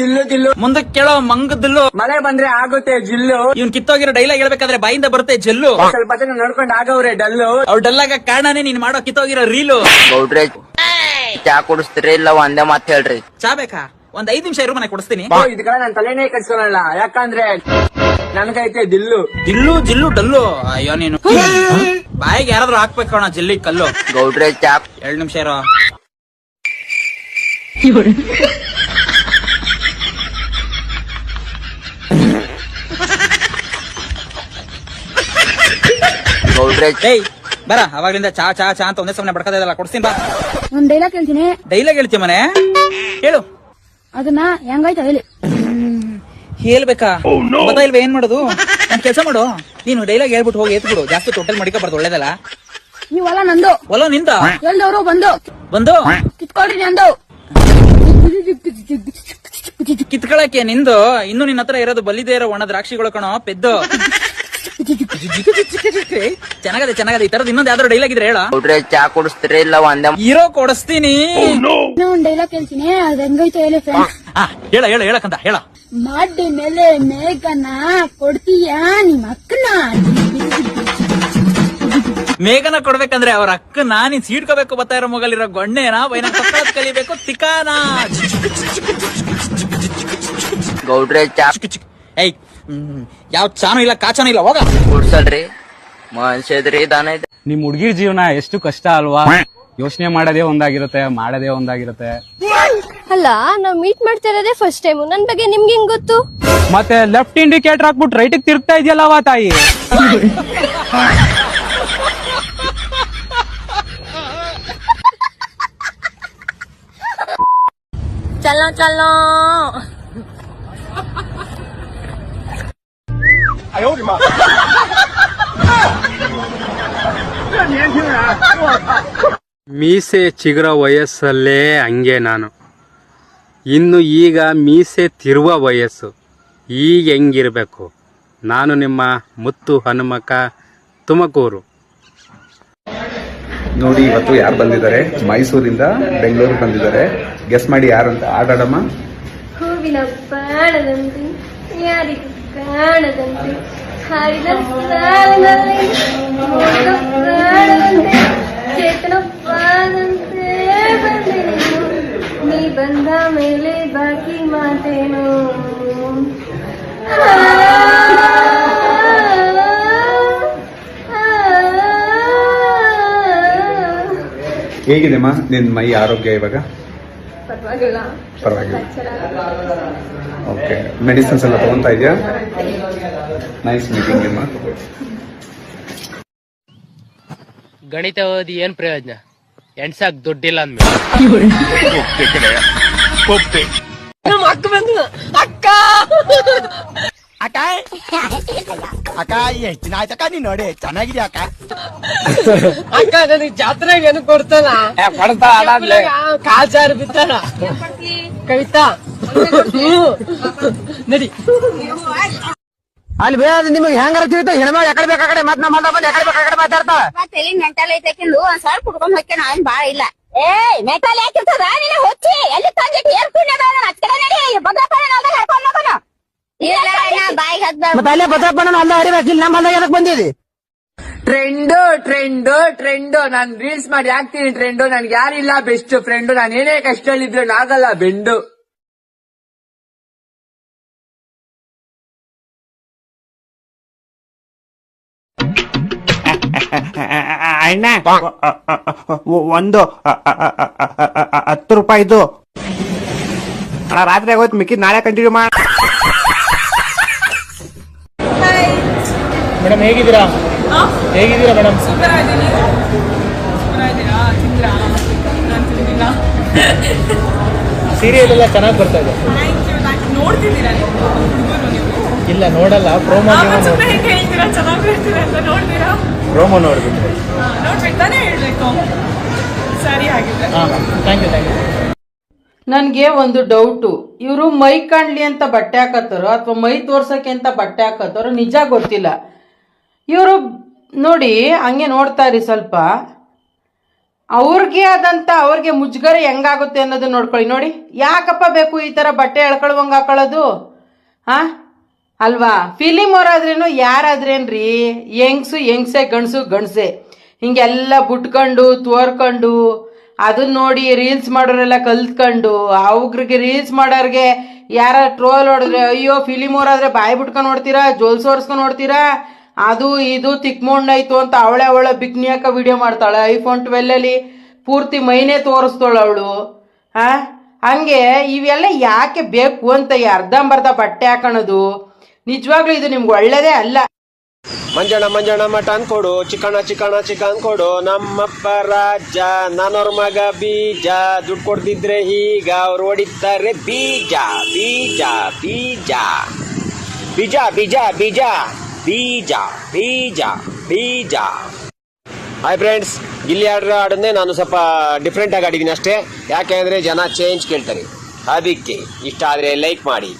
ದಿಲ್ಲು ದಿಲ್ಲು ಮುಂದಕ್ಕೆ ಕೇಳೋ ಮಂಗದಿಲ್ಲು. ಮಳೆ ಬಂದ್ರೆ ಆಗುತ್ತೆ ಜಿಲ್ಲು. ಇವ್ನ್ ಕಿತ್ತೋಗಿರೋ ಡೈಲಾಗ್ ಹೇಳ್ಬೇಕಾದ್ರೆ ಬಾಯಿಂದ ಬರುತ್ತೆ ಜಲ್ಲು. ಸ್ವಲ್ಪ ಜನ ನೋಡ್ಕೊಂಡ್ ಆಗವ್ರೆ ಡಲ್ಲು. ಅವ್ರು ಡಲ್ಲಾಗ ಕಾರಣನೇ ನೀನ್ ಮಾಡೋ ಕಿತ್ತೋಗಿರೋ ರೀಲು. ಗೌಡ್ರೆ ಚಾ ಕುಡಿಸ್ತೀರಿ ಇಲ್ಲ ಒಂದೇ ಮಾತ್ ಹೇಳ್ರಿ. ಚಾ ಬೇಕಾ? ಒಂದ್ 5 ನಿಮಿಷ ಇರು, ಮನೆ ಕೊಡಿಸ್ತೀನಿ. ಇದಕ್ಕೆ ನಾನ್ ತಲೆನೇ ಕಟ್ಸ್ಕೊಳಲ್ಲ, ಯಾಕಂದ್ರೆ ನನ್ಗೈತೆ ದಿಲ್ಲು. ದಿಲ್ಲು ಜಿಲ್ಲು ಡಲ್ಲು. ಅಯ್ಯೋ ನೀನು ಬಾಯಿಗೆ ಯಾರಾದ್ರೂ ಹಾಕ್ಬೇಕಣ್ಣ ಜಲ್ಲಿ ಕಲ್ಲು. ಗೌಡ್ರೆ ಚಾ 2 ನಿಮಿಷ ಇರೋ. ಗೌಡ್ರೆ ಏಯ್ ಬರ, ಅವಾಗ್ಲಿಂದ ಚಾ ಚಾ ಚಾ ಅಂತ ಒಂದೇ ಸಮನೆ ಬಡ್ಕದ ಇದಲ್ಲ, ಕೊಡ್ತೀನಿ ಬಾ. ಒಂದ್ ಡೈಲಾಗ್ ಹೇಳ್ತೀನಿ, ಡೈಲಾಗ್ ಹೇಳ್ತೀಯ ಮನೆ? ಹೇಳು. ಅದನ್ನ ಹೆಂಗಾಯ್ತು ಹೇಳಿ. ಹೇಳ್ಬೇಕಾ? ಗೊತ್ತಾ ಇಲ್ವಾ ಏನ್ ಮಾಡೋದು? ಒಂದ್ ಕೆಲ್ಸ ಮಾಡು, ನೀನು ಡೈಲಾಗ್ ಹೇಳ್ಬಿಟ್ಟು ಹೋಗಿ ಎತ್ಬಿಡು. ಜಾಸ್ತಿ ಟೋಟಲ್ ಮಾಡಿಕೋಬಾರ್ದು, ಒಳ್ಳೇದಲ್ಲ. ಈ ಹೊಲ ನಂದು, ಹೊಲ ನಿಂದ ಎಲ್ದವ್ರು ಬಂದು ಬಂದು ಕಿತ್ಕೊಳ್ರಿ ನಂದು. ಕಿತ್ಕೊಳಕ್ಕೆ ನಿಂದು. ಇನ್ನು ನಿನ್ನ ಹತ್ರ ಇರೋದು ಬಲ್ಲಿದೇ ಇರೋ ಒಣ ದ್ರಾಕ್ಷಿಗಳು ಕಣೋ ಪೆದ್ದು. ಚೆನ್ನಾಗದೆ ಚೆನ್ನಾಗದೆ. ಈ ತರದ್ ಇನ್ನೊಂದ್ ಯಾವ್ದಾದ್ರು ಡೈಲಾಗ್ ಇದ್ರೆ ಹೇಳ. ಗೌಡ್ರೆ ಚಾ ಕುಡಿಸ್ತೀರಿ ಇಲ್ಲ ಒಂದೇ ಇರೋ ಕೊಡಿಸ್ತೀನಿ. ಒಂದ್ ಡೈಲಾಗ್ ಹೇಳ್ತೀನಿ, ಅದ್ ಹೆಂಗಾಯ್ತು ಹೇಳಿ ಫ್ರೆಂಡ್ಸ್. ಹೇಳ ಹೇಳ ಹೇಳಕಂತ ಹೇಳ. ಮಾಡಿ ಮೇಲೆ ಮೇಘನ ಕೊಡ್ತೀಯಾ ನಿಮ್ಮ ಅಕ್ಕನ? ಮೇಘನ ಕೊಡ್ಬೇಕಂದ್ರೆ ಅವ್ರ ಅಕ್ಕನ ನೀನ್ ಸೀಡ್ಕೋಬೇಕು. ಬರ್ತಾ ಇರೋ ಮೊಗಲಿರೋ ಗೊಣ್ಣೆನ ಬೈನ ಕಲಿಬೇಕು ತಿಕಾನ. ಗೌಡ್ರೆ ಚಾ ಏಯ್ ಯಾವ ಚಾನು ಇಲ್ಲ ಕಾಚಾನು ಇಲ್ಲ, ಹೋಗ. ಕುಡ್ಸಲ್ರಿ ಮನ್ಸದ್ರಿ ದಾನ ಇದೆ. ನಿಮ್ ಹುಡ್ಗಿರ್ ಜೀವನ ಎಷ್ಟು ಕಷ್ಟ ಅಲ್ವಾ? ಯೋಚನೆ ಮಾಡೋದೇ ಒಂದಾಗಿರುತ್ತೆ, ಮಾಡೋದೇ ಒಂದಾಗಿರುತ್ತೆ. ಅಲ್ಲ, ನಾವ್ ಮೀಟ್ ಮಾಡ್ತಾ ಇರೋದೇ ಫಸ್ಟ್ ಟೈಮ್. ನನ್ ಬಗ್ಗೆ ನಿಮ್ಗೆ ಹೆಂಗ್ ಗೊತ್ತು? ಮತ್ತೆ ಲೆಫ್ಟ್ ಇಂಡಿಕೇಟರ್ ಹಾಕ್ಬಿಟ್ಟು ರೈಟ್ ತಿರುಗ್ತಾ ಇದೆಯಲ್ಲವಾ ತಾಯಿ. ಚಲೋ ಚಲೋ. ಮೀಸೆ ಚಿಗುರ ವಯಸ್ಸಲ್ಲೇ ಹಂಗೆ ನಾನು. ಇನ್ನು ಈಗ ಮೀಸೆ ತಿರುವ ವಯಸ್ಸು. ಈಗ ಹೆಂಗಿರ್ಬೇಕು? ನಾನು ನಿಮ್ಮ ಮುತ್ತು ಹನುಮಕ, ತುಮಕೂರು. ನೋಡಿ ಇವತ್ತು ಯಾರು ಬಂದಿದ್ದಾರೆ? ಮೈಸೂರಿಂದ ಬೆಂಗಳೂರು ಬಂದಿದ್ದಾರೆ. ಗೆಸ್ ಮಾಡಿ ಯಾರು ಅಂತ. ಆಡಾಡಮ್ಮ. ಹೂವಿನ ಬಾಣದಂತೆ ಯಾರಿಗೂ ಕಾಣದಂತೆ ಹಾಡಿದ ಸಾಲಿನಲ್ಲಿ ಮೋಡ ಪ್ರಾಣದಂತೆ ಚೇತನ ಪಾದಂತೆ ಬಂದೆ ನೀ ಬಂದ ಮೇಲೆ ಬಾಕಿ ಮಾತೇನು. ಹೇಗಿದೆಮ್ಮ ನಿನ್ನ ಮೈ ಆರೋಗ್ಯ ಇವಾಗ? ಪರವಾಗಿಲ್ಲ. ಓಕೆ. ಮೆಡಿಸಿನ್ಸ್ ಎಲ್ಲ ತಗೊಂತಾ ಇದೆಯಾ? ನೈಸ್ ಮೀಟಿಂಗ್ ಅಮ್ಮ. ಗಣಿತ ಓದಿ ಏನ್ ಪ್ರಯೋಜನ? ಎಣ್ಸಾಕ್ ದುಡ್ಡಿಲ್ಲ ಅಂದ್ಮೇಲೆ ಅಕ್ಕ ಅಕ್ಕ ಎಷ್ಟು ದಿನ ಆಯ್ತಕ್ಕ ನೀನ್ ನೋಡಿ. ಚೆನ್ನಾಗಿದ್ಯಾ ಅಕ್ಕ? ಅಕ್ಕ ನನಗೆ ಜಾತ್ರೆಗೆ ಏನು ಕೊಡ್ತಾನ? ಕಾಲ್ಚಾರ ಬಿತ್ತಾನ ಕವಿತಾ ನಡಿ. ಅಲ್ಲಿ ಬೇಡ ನಿಮಗೆ ಹೆಂಗಾರ ತಿಳಿತ ಹೆಣ್ಮಗ್ ಯಾಕಡೆ ಬೇಕಾ ಕಡೆ ಮತ್ ನಮ್ಮ ಬಂದ್ ಯಾಕಡೆ ಬೇಕಾ ಕಡೆ ಮಾತಾಡ್ತಾವ. ತಲೆ ಮೆಂಟಲ್ ಐತಕಿಂದು ಒಂದ್ ಸಾವಿರ ಕುಡ್ಕೊಂಡ್ ಹಾಕಿ ನಾನ್ ಬಾಳ ಇಲ್ಲ. ಏ ಮೆಂಟಲ್ ಯಾಕಿರ್ತದ? ನೀನು ಹೊಚ್ಚಿ ಎಲ್ಲಿ ತಂದಿಟ್ಟು ಏರ್ಪುಣ್ಯ ಹಚ್ಕಡೆ ನಡಿ. ಭದ್ರಪ್ಪನ ಹೇಳ್ಕೊಂಡ್ ಹೋಗೋಣ. ಬಾಯಿಗೆ ಹತ್ಬೇಡ. ಮತ್ತೆ ಅಲ್ಲೇ ಭದ್ರಪ್ಪನ ಅಲ್ಲ ಹರಿಬೇಕಿಲ್ಲ. ನಮ್ಮ ಬಂದಾಗ ಎದಕ್ ಬಂದಿದಿ? Trend trend trend. ನಾನ್ ರೀಲ್ಸ್ ಮಾಡಿ ಹಾಕ್ತೀನಿ ಟ್ರೆಂಡ್. ನನ್ಗೆ ಯಾರಿಲ್ಲ ಬೆಸ್ಟ್ ಫ್ರೆಂಡ್. ನಾನು ಏನೇ ಕಷ್ಟದಲ್ಲಿದ್ರು ನಾಗಲ್ಲ ಬೆಂಡು. ಅಣ್ಣ ಒಂದು 10 ರೂಪಾಯಿದು ರಾತ್ರಿ ಆಗೋಯ್ತು. ಮಿಕ್ಕಿದ್ ನಾಳೆ ಕಂಟಿನ್ಯೂ ಮಾಡ. ಮೇಡಮ್ ಹೇಗಿದ್ದೀರಾ? ಹೇಗಿದ್ದೀರಾ ಮೇಡಮ್? ಸೀರಿಯಲ್ ಎಲ್ಲ ಚೆನ್ನಾಗಿ ಬರ್ತಾ ಇದೆ. ಇಲ್ಲ ನೋಡಲ್ಲ. ಪ್ರೋಮೋ ಪ್ರೋಮೋ ನೋಡ್ಬಿಟ್ರೆ ಥ್ಯಾಂಕ್ ಯು. ನನ್ಗೆ ಒಂದು ಡೌಟು. ಇವರು ಮೈ ಕಾಣ್ಲಿ ಅಂತ ಬಟ್ಟೆ ಹಾಕತ್ತಾರೋ ಅಥವಾ ಮೈ ತೋರ್ಸಕ್ಕೆ ಅಂತ ಬಟ್ಟೆ ಹಾಕತ್ತಾರೋ ನಿಜ ಗೊತ್ತಿಲ್ಲ. ಇವರು ನೋಡಿ ಹಂಗೆ ನೋಡ್ತಾ ಇರಿ ಸ್ವಲ್ಪ. ಅವ್ರಿಗೆ ಮುಜುಗರ ಹೆಂಗಾಗುತ್ತೆ ಅನ್ನೋದನ್ನ ನೋಡ್ಕೊಳ್ಳಿ. ನೋಡಿ, ಯಾಕಪ್ಪ ಬೇಕು ಈ ತರ ಬಟ್ಟೆ ಎಳ್ಕೊಳ್ವಂಗ ಹಾಕೊಳ್ಳೋದು? ಹಾ ಅಲ್ವಾ? ಫಿಲಿಮ್ ಅವರಾದ್ರೇನು ಯಾರಾದ್ರೇನ್ರಿ, ಹೆಂಗ್ಸೆ ಗಂಡ್ಸೆ ಹಿಂಗೆಲ್ಲ ಬುಟ್ಕೊಂಡು ತೋರ್ಕೊಂಡು ಅದನ್ನ ನೋಡಿ ರೀಲ್ಸ್ ಮಾಡೋರೆಲ್ಲ ಕಲ್ತ್ಕೊಂಡು ಅವ್ರಿಗೆ ರೀಲ್ಸ್ ಮಾಡೋರ್ಗೆ ಯಾರ ಟ್ರೋಲ್ ಹೊಡೆದ್ರೆ ಅಯ್ಯೋ ಫಿಲಿಮ್ ಅವರಾದ್ರೆ ಬಾಯಿ ಬಿಟ್ಕೊಂಡು ನೋಡ್ತೀರಾ, ಜೋಲ್ಸೋರ್ಸ್ಕೊಂಡು ನೋಡ್ತೀರಾ, ಅದು ಇದು ತಿಕ್ಮೊಂಡಾಯ್ತು ಅಂತ ಅವಳೆ ಬಿಗ್ನಿಯಾಕ ವಿಡಿಯೋ ಮಾಡ್ತಾಳೆ. ಐಫೋನ್ 12 ಅಲ್ಲಿ ಪೂರ್ತಿ ಮೈನೇ ತೋರಿಸ್ತಾಳ ಅವಳು. ಹಂಗೆ ಇವೆಲ್ಲ ಯಾಕೆ ಬೇಕು ಅಂತ ಅರ್ಧಂಬರ್ಧ ಬಟ್ಟೆ ಹಾಕೋಣದು ನಿಜವಾಗ್ಲೂ ಇದು ನಿಮ್ಗೆ ಒಳ್ಳೇದೇ ಅಲ್ಲ. ಮಂಜಣ್ಣ ಮಟನ್ ಕೊಡು, ಚಿಕನ್ ಕೊಡು, ನಮ್ಮಪ್ಪ ರಾಜ, ನಾನವ್ರ ಮಗ ಬೀಜ, ದುಡ್ಡು ಕೊಡ್ತಿದ್ರೆ ಈಗ ಅವ್ರು ಹೊಡಿತಾರೆ ಬೀಜ. ಹಾಯ್ ಫ್ರೆಂಡ್ಸ್, ಗಿಲ್ಲಿ ಆಡನ್ನೇ ನಾನು ಸ್ವಲ್ಪ ಡಿಫ್ರೆಂಟ್ ಆಗಿ ಆಡಿದ್ದೀನಿ ಅಷ್ಟೇ. ಯಾಕೆ ಅಂದ್ರೆ ಜನ ಚೇಂಜ್ ಕೇಳ್ತಾರೆ, ಅದಕ್ಕೆ ಇಷ್ಟ ಆದ್ರೆ ಲೈಕ್ ಮಾಡಿ.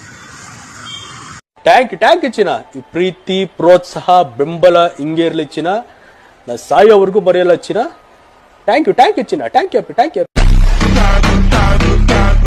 ಟ್ಯಾಂಕ್ ಚಿನ್ನ, ಈ ಪ್ರೀತಿ ಪ್ರೋತ್ಸಾಹ ಬೆಂಬಲ ಹಿಂಗೆ ಇರ್ಲಿ ಚಿನ್ನ, ನಾ ಸಾಯೋವರೆಗೂ ಬರೆಯಲ್ಲ ಚಿನ್ನ. ಥ್ಯಾಂಕ್ ಯು ಚಿನ್ನ, ಥ್ಯಾಂಕ್ ಯು.